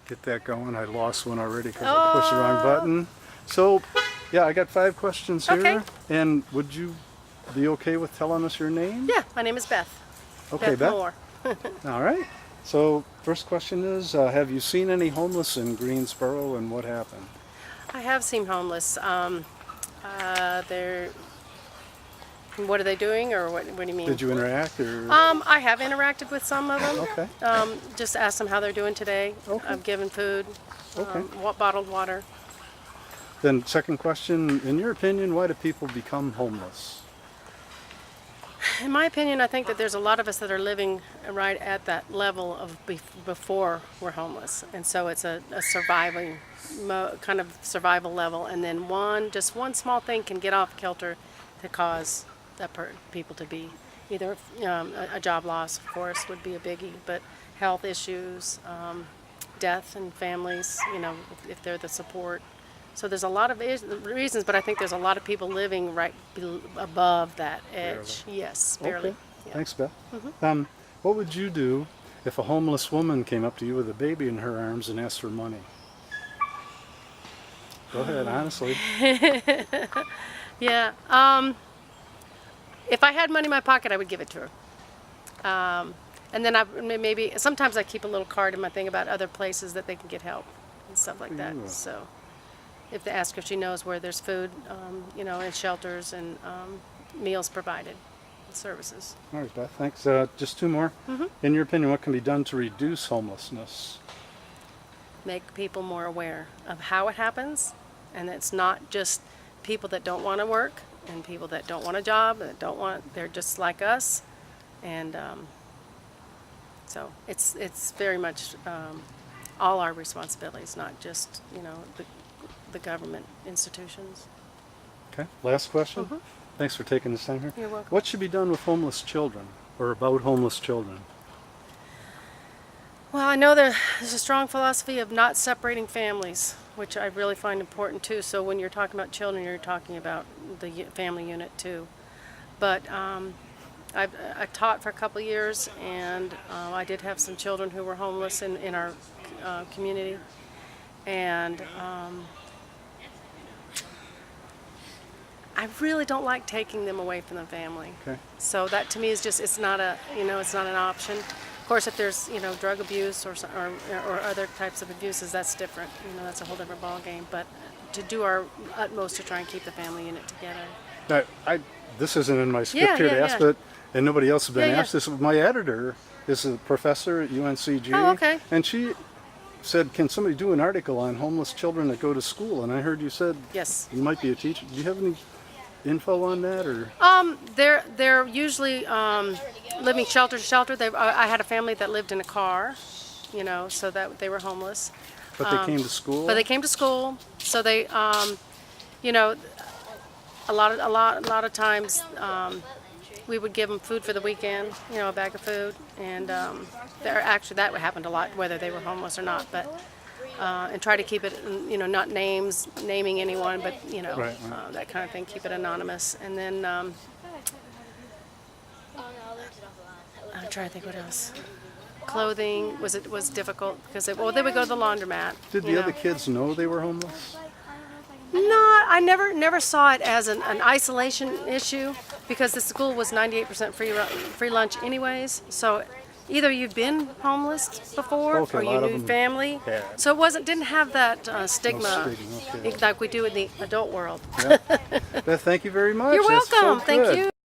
get that going. I lost one already because I pushed the wrong button. So, yeah, I got 5 questions here. Okay. And would you be okay with telling us your name? Yeah, my name is Beth. Okay, Beth. Moore. All right. So, first question is, have you seen any homeless in Greensboro, and what happened? I have seen homeless. They're. What are they doing, or what do you mean? Did you interact, or? I have interacted with some of them. Okay. Just asked them how they're doing today. Okay. I've given food, Okay. bottled water. Then, second question, in your opinion, why do people become homeless? In my opinion, I think that there's a lot of us that are living right at that level of before we're homeless, and so it's a surviving kind of survival level, and then just one small thing can get off kilter to cause people to be either a job loss, of course, would be a biggie, but health issues, death in families, if they're the support. So there's a lot of reasons, but I think there's a lot of people living right above that edge. Barely. Yes, barely. Okay. Yeah. Thanks, Beth. What would you do if a homeless woman came up to you with a baby in her arms and asked for money? Go ahead, honestly. Yeah. If I had money in my pocket, I would give it to her. And then sometimes I keep a little card in my thing about other places that they can get help and stuff like that. Ooh. So if they ask her, she knows where there's food, and shelters and meals provided, and services. All right, Beth, thanks. Just 2 more. In your opinion, what can be done to reduce homelessness? Make people more aware of how it happens, and it's not just people that don't want to work and people that don't want a job, they're just like us, and so it's very much all our responsibilities, not just the government institutions. Okay, last question. Thanks for taking this time here. You're welcome. What should be done with homeless children, or about homeless children? Well, I know there's a strong philosophy of not separating families, which I really find important too. So when you're talking about children, you're talking about the family unit too. But I taught for a couple of years, and I did have some children who were homeless in our community, and I really don't like taking them away from the family. Okay. So that to me is just, it's not an option. Of course, if there's drug abuse or other types of abuses, that's different. That's a whole different ball game. But to do our utmost to try and keep the family unit together. This isn't in my script here to ask, but and nobody else has been asked this. My editor is a professor at UNCG. Oh, okay. And she said, "Can somebody do an article on homeless children that go to school?" And I heard you said Yes. You might be a teacher. Do you have any info on that, or? They're usually living shelter to shelter. I had a family that lived in a car, so that they were homeless. But they came to school. But they came to school, so they, a lot of times we would give them food for the weekend, a bag of food, and that happened a lot, whether they were homeless or not. But and try to keep it, not naming anyone, but Right. that kind of thing. Keep it anonymous, and then I'm trying to think what else. Clothing was difficult because they would go to the laundromat. Did the other kids know they were homeless? No, I never saw it as an isolation issue because the school was 98% free lunch anyways. So either you've been homeless before Okay, or a you lot of knew them family. had. So didn't have that stigma, Okay. like we do in the adult world. Yeah. Beth, thank you very much. You're That's so welcome. Thank good. you.